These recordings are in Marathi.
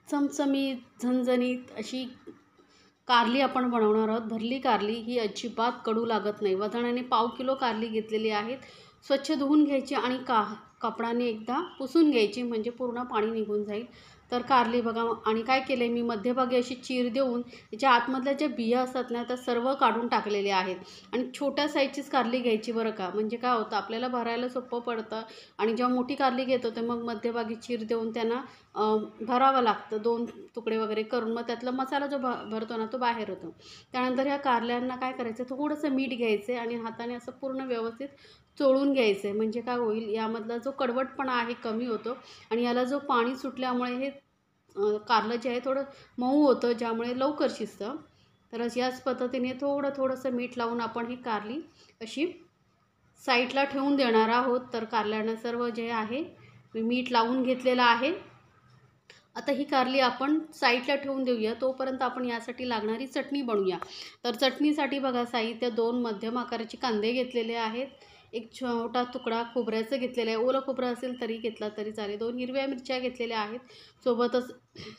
चमचमीत झणझणीत अशी कारली आपण बनवणार आहोत. भरली कारली ही अजिबात कडू लागत नाही. वजनाने 1/2 किलो कारली घेतलेली आहेत. स्वच्छ धुवून घ्यायची आणि कपड्याने एकदा पुसून घ्यायची, म्हणजे पूर्ण पाणी निघून जाईल. तर कारली बघा, आणि काय केलं आहे मी, मध्यभागी अशी चीर देऊन त्याच्या आतमधल्या ज्या बिया असतात ना, त्या सर्व काढून टाकलेल्या आहेत. आणि छोट्या साईजचीच कारली घ्यायची बरं का, म्हणजे काय होतं आपल्याला भरायला सोपं पडतं. आणि जेव्हा मोठी कारली घेतो तर मग मध्यभागी चीर देऊन त्यांना भरावं लागतं, 2 तुकडे वगैरे करून. मग त्यातला मसाला जो भरतो ना तो बाहेर होतो. त्यानंतर ह्या कारल्यांना काय करायचं, थोडंसं मीठ घ्यायचं आहे आणि हाताने असं पूर्ण व्यवस्थित चोळून घ्यायचं आहे. म्हणजे काय होईल, यामधला जो कडवटपणा आहे कमी होतो आणि याला जो पाणी सुटल्यामुळे हे कारलं जे आहे थोडं मऊ होतं, ज्यामुळे लवकर शिजतं. तर याच पद्धतीने थोडंसं मीठ लावून आपण ही कारली अशी साईडला ठेवून देणार आहोत. तर कारल्यांना सर्व जे आहे मी मीठ लावून घेतलेलं आहे. आता ही कारली आपण साईडला ठेवून देऊया. तोपर्यंत आपण यासाठी लागणारी चटणी बनवूया. तर चटणीसाठी बघा, साहित्य 2 मध्यम आकाराचे कांदे घेतलेले आहेत. एक छोटा तुकडा खोबऱ्याचं घेतलेलं आहे. ओलं खोबरं असेल तरी घेतला तरी चालेल. 2 हिरव्या मिरच्या घेतलेल्या आहेत. सोबतच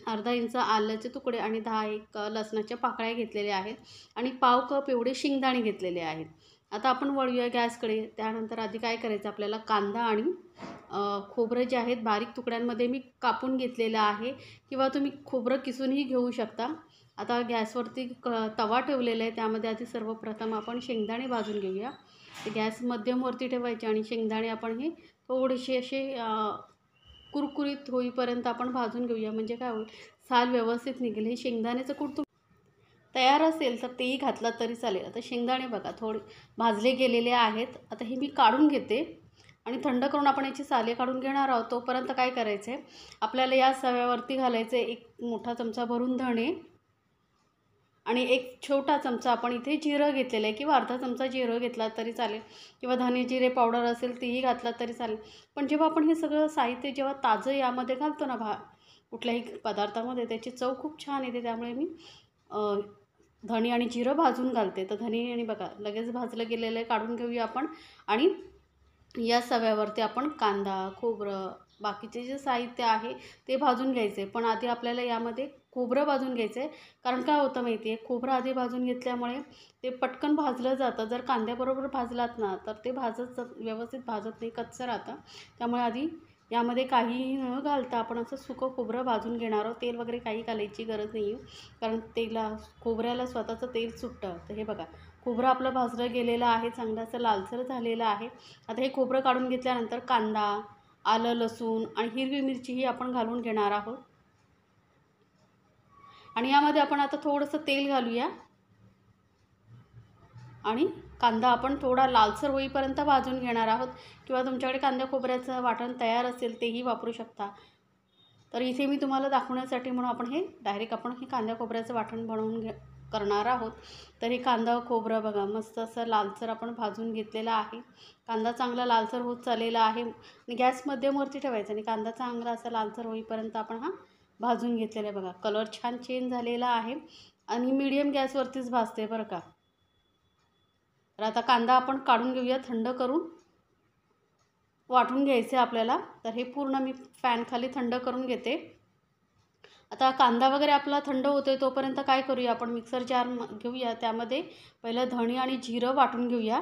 अर्धा इंच आल्याचे तुकडे आणि 10-1 लसणाच्या पाकळ्या घेतलेल्या आहेत. आणि 1/2 कप एवढे शेंगदाणे घेतलेले आहेत. आता आपण वळूया गॅसकडे. त्यानंतर आधी काय करायचं, आपल्याला कांदा आणि खोबरं जे आहेत बारीक तुकड्यांमध्ये मी कापून घेतलेलं आहे, किंवा तुम्ही खोबरं किसूनही घेऊ शकता. आता गॅसवरती तवा ठेवलेला आहे. त्यामध्ये आधी सर्वप्रथम आपण शेंगदाणे भाजून घेऊया. गॅस मध्यमवरती ठेवायचे आणि शेंगदाणे आपण हे थोडेसे असे कुरकुरीत होईपर्यंत आपण भाजून घेऊया. म्हणजे काय होईल, साल व्यवस्थित निघेल. हे शेंगदाण्याचं कूट तयार असेल तर तेही घातलं तरी चालेल. आता शेंगदाणे बघा थोडे भाजले गेलेले आहेत. आता हे मी काढून घेते आणि थंड करून आपण याची साले काढून घेणार आहोत. तोपर्यंत काय करायचं आहे, आपल्याला या तव्यावरती घालायचं आहे 1 मोठा चमचा भरून धणे आणि 1 छोटा चमचा आपण इथे जिरं घेतलेलं आहे, किंवा अर्धा चमचा जिरं घेतला तरी चालेल, किंवा धने जिरे पावडर असेल तीही घातला तरी चालेल. पण जेव्हा आपण हे सगळं साहित्य जेव्हा ताजं यामध्ये घालतो ना कुठल्याही पदार्थामध्ये, त्याची चव खूप छान येते. त्यामुळे मी धणे आणि जिरं भाजून घालते. तर धणे आणि बघा लगेच भाजलं गेलेलं आहे, काढून घेऊया आपण. आणि या तव्यावरती आपण कांदा, खोबरं, बाकीचे जे साहित्य आहे ते भाजून घ्यायचे. पण आधी आपल्याला यामध्ये खोबरं भाजून घ्यायचं आहे. कारण काय होतं माहिती आहे, खोबरं आधी भाजून घेतल्यामुळे ते पटकन भाजलं जातं. जर कांद्याबरोबर भाजलात ना तर ते व्यवस्थित भाजत नाही, कच्चं राहतं. त्यामुळे आधी यामध्ये काहीही न घालता आपण असं सुकं खोबरं भाजून घेणार आहोत. तेल वगैरे काही घालायची गरज नाही आहे, कारण खोबऱ्याला स्वतःचं तेल सुटतं. तर हे बघा, खोबरं आपलं भाजलं गेलेलं आहे, चांगलं असं लालसर झालेलं आहे. आता हे खोबरं काढून घेतल्यानंतर कांदा, आलं, लसूण आणि हिरवी मिरचीही आपण घालून घेणार आहोत. आणि यामध्ये आपण आता थोडंसं तेल घालूया आणि कांदा आपण थोडा लालसर होईपर्यंत भाजून घेणार आहोत. किंवा तुमच्याकडे कांदा खोबऱ्याचं वाटण तयार असेल तेही वापरू शकता. तर इथे मी तुम्हाला दाखवण्यासाठी म्हणून आपण हे कांदा खोबऱ्याचं वाटण बनवून करणार आहोत. तर हे कांदा खोबरं बघा मस्त असं लालसर आपण भाजून घेतलेला आहे. कांदा चांगला लालसर होत चाललेला आहे आणि गॅस मध्यमवरती ठेवायचा आणि कांदा चांगला असा लालसर होईपर्यंत आपण भाजून घेतलेला आहे. बघा कलर छान चेंज झालेला आहे आणि मीडियम गॅसवरतीच भाजते बरं का. तर आता कांदा आपण काढून घेऊया, थंड करून वाटून घ्यायचे आपल्याला. तर हे पूर्ण मी फॅनखाली थंड करून घेते. आता कांदा वगैरे आपला थंड होतोय तोपर्यंत काय करूया, आपण मिक्सर जार घेऊया. त्यामध्ये पहिलं धणे आणि जिरं वाटून घेऊया.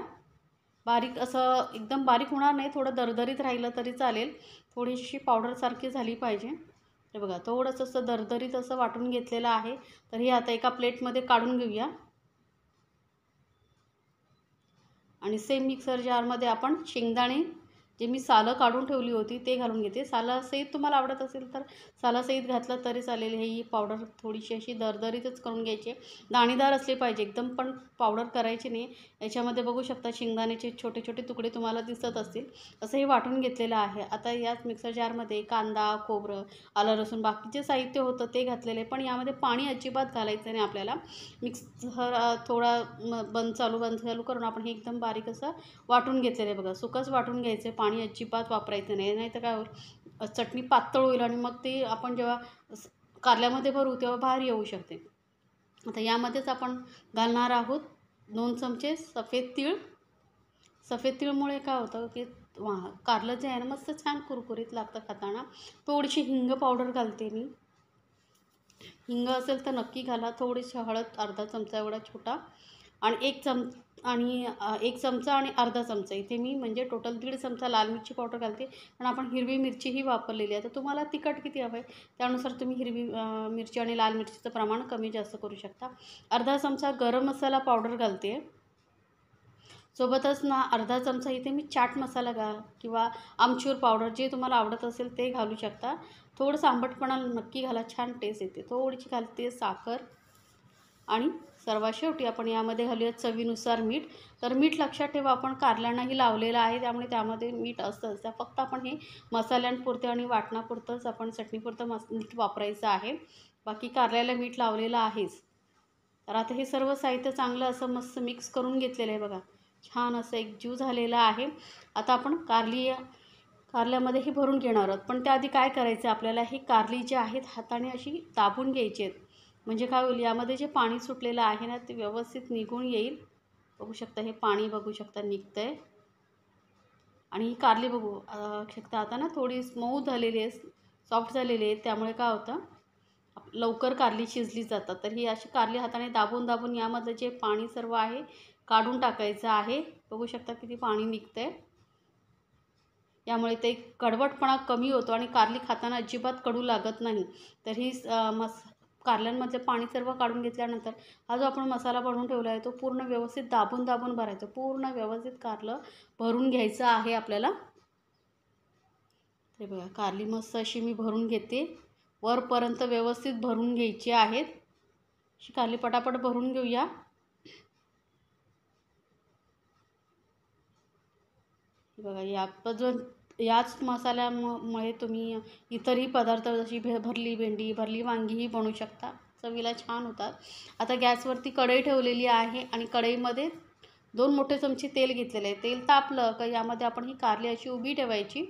बारीक असं एकदम बारीक होणार नाही, थोडं दरदरीत राहिलं तरी चालेल. थोडीशी पावडरसारखी झाली पाहिजे. हे बघा थोडंसं असं दरदरीत असं वाटून घेतलेलं आहे. तर हे आता एका प्लेटमध्ये काढून घेऊया. आणि सेम मिक्सर जारमध्ये आपण शेंगदाणे जे मी सालं काढून ठेवली होती ते घालून घेते. सालासहित तुम्हाला आवडत असेल तर सालासहित घातलं तरी चालेल. ही पावडर थोडीशी अशी दरदरीतच करून घ्यायची. दाणेदार असले पाहिजे, एकदम पण पावडर करायची नाही. याच्यामध्ये बघू शकता शेंगदाण्याचे छोटे छोटे तुकडे तुम्हाला दिसत असतील. असं हे वाटून घेतलेलं आहे. आता याच मिक्सर जारमध्ये कांदा, खोबरं, आलं, लसूण बाकीचे साहित्य होतं ते घातलेलं आहे. पण यामध्ये पाणी अजिबात घालायचं नाही आपल्याला. मिक्सर थोडा बंद चालू करून आपण हे एकदम बारीक असं वाटून घेतलेलं आहे. बघा सुकंच वाटून घ्यायचं आहे, पाणी अजिबात वापरायचं नाही, नाही तर काय होईल, चटणी पातळ होईल आणि मग ते आपण जेव्हा कारल्यामध्ये भरू तेव्हा बाहेर येऊ शकते. आता यामध्येच आपण घालणार आहोत 2 चमचे सफेद तीळ. सफेद तीळमुळे काय होतं की कारलं जे आहे ना मस्त छान कुरकुरीत लागतं खाताना. थोडीशी हिंग पावडर घालते मी. हिंग असेल तर नक्की घाला. थोडीशी हळद अर्धा चमचा एवढा छोटा आणि एक चमचा आणि अर्धा चमचा इथे मी म्हणजे टोटल 1.5 चमचा लाल मिरची पावडर घालते. पण आपण हिरवी मिरचीही वापरलेली आहे. तर तुम्हाला तिखट किती हवं आहे त्यानुसार तुम्ही हिरवी मिरची आणि लाल मिरचीचं प्रमाण कमी जास्त करू शकता. अर्धा चमचा गरम मसाला पावडर घालते. सोबतच ना अर्धा चमचा इथे मी चाट मसाला किंवा आमचूर पावडर जे तुम्हाला आवडत असेल ते घालू शकता. थोडंसं आंबटपणा नक्की घाला, छान टेस्ट येते. थोडीशी घालते साखर आणि सर्वात शेवटी आपण यामध्ये घालूया चवीनुसार मीठ. तर मीठ लक्षात ठेवा, आपण कारल्यांनाही लावलेलं आहे त्यामुळे त्यामध्ये मीठ असतंच. फक्त आपण हे मसाल्यांपुरतं आणि वाटणापुरतंच आपण चटणीपुरतं मीठ वापरायचं आहे. बाकी कारल्याला मीठ लावलेलं आहेच. तर आता हे सर्व साहित्य चांगलं असं मस्त मिक्स करून घेतलेलं आहे बघा. छान असं एकजीव झालेला आहे. आता आपण कारल्यामध्ये हे भरून घेणार आहोत. पण त्याआधी काय करायचं आपल्याला, हे कारली जे आहेत हाताने अशी दाबून घ्यायची आहेत. म्हणजे काय होईल, यामध्ये जे पाणी सुटलेलं आहे ना ते व्यवस्थित निघून येईल. बघू शकता हे पाणी बघू शकता निघतं आहे. आणि ही कारली बघू शकता आता ना थोडी मऊ झालेली आहे, सॉफ्ट झालेली आहे. त्यामुळे काय होतं लवकर कारली शिजली जातात. तर ही अशी कारली हाताने दाबून दाबून यामधलं जे पाणी सर्व आहे काढून टाकायचं आहे. बघू शकता किती पाणी निघतं आहे. यामुळे ते कडवटपणा कमी होतो आणि कारली खाताना अजिबात कडू लागत नाही. तर ही कारल्यांमधले पाणी सर्व काढून घेतल्यानंतर हा जो आपण मसाला बनवून ठेवला आहे तो पूर्ण व्यवस्थित दाबून दाबून भरायचा. पूर्ण व्यवस्थित कारलं भरून घ्यायचं आहे आपल्याला. ते बघा कारली मस्त अशी मी भरून घेते. वरपर्यंत व्यवस्थित भरून घ्यायची आहेत. अशी कारली पटापट भरून घेऊया. बघा याच मसाल्यामुळे तुम्ही इतरही पदार्थ जशी भरली भेंडी, भरली वांगीही बनवू शकता. चवीला छान होतात. आता गॅसवरती कढई ठेवलेली आहे आणि कढईमध्ये 2 मोठे चमचे तेल घेतलेले आहे. तेल तापलं का यामध्ये आपण ही कारली अशी उभी ठेवायची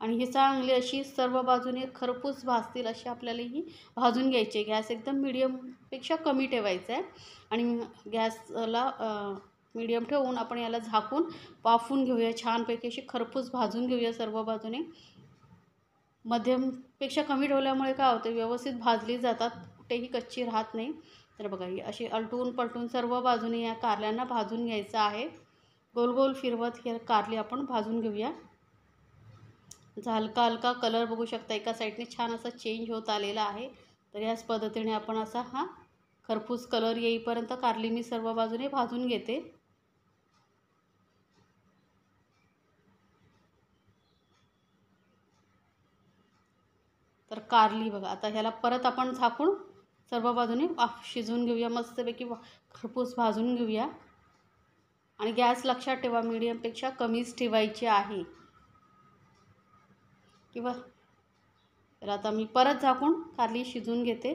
आणि ही चांगली अशी सर्व बाजूने खरपूस भाजतील अशी आपल्याला ही भाजून घ्यायची. गॅस एकदम मीडियमपेक्षा कमी ठेवायचा आहे आणि गॅसला मीडियम ठेवून आपण याला झाकून वाफवून घेऊया. छानपैकी अशी खरपूस भाजून घेऊया सर्व बाजूने. मध्यमपेक्षा कमी ठेवल्यामुळे काय होतं व्यवस्थित भाजली जातात, कुठेही कच्ची राहत नाही. तर बघा ही अशी अलटून पलटून सर्व बाजूने या कारल्यांना भाजून घ्यायचं आहे. गोल गोल फिरवत हे कारली आपण भाजून घेऊया. हलका हलका कलर बघू शकता एका साईडने छान असा चेंज होत आलेला आहे. तर याच पद्धतीने आपण असा हा खरपूस कलर येईपर्यंत कारली मी सर्व बाजूने भाजून घेते. तर कारली बघा आता ह्याला परत आपण झाकून सर्व बाजूने शिजवून घेऊया. मस्तपैकी खरपूस भाजून घेऊया आणि गॅस लक्षात ठेवा मीडियमपेक्षा कमीच ठेवायची आहे किंवा. तर आता मी परत झाकून कारली शिजवून घेते.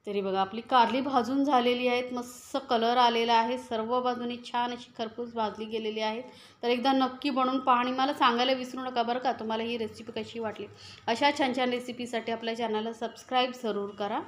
तरी बघा आपली कारली भाजून झालेली आहेत. मस्त कलर आलेला आहे. सर्व बाजूने छान अशी खरपूस भाजली गेलेली आहे. तर एकदा नक्की बनवून पहा आणि मला सांगायला विसरू नका बरं का तुम्हाला ही रेसिपी कशी वाटली. अशा छान छान रेसिपीसाठी आपल्या चॅनलला सबस्क्राईब जरूर करा.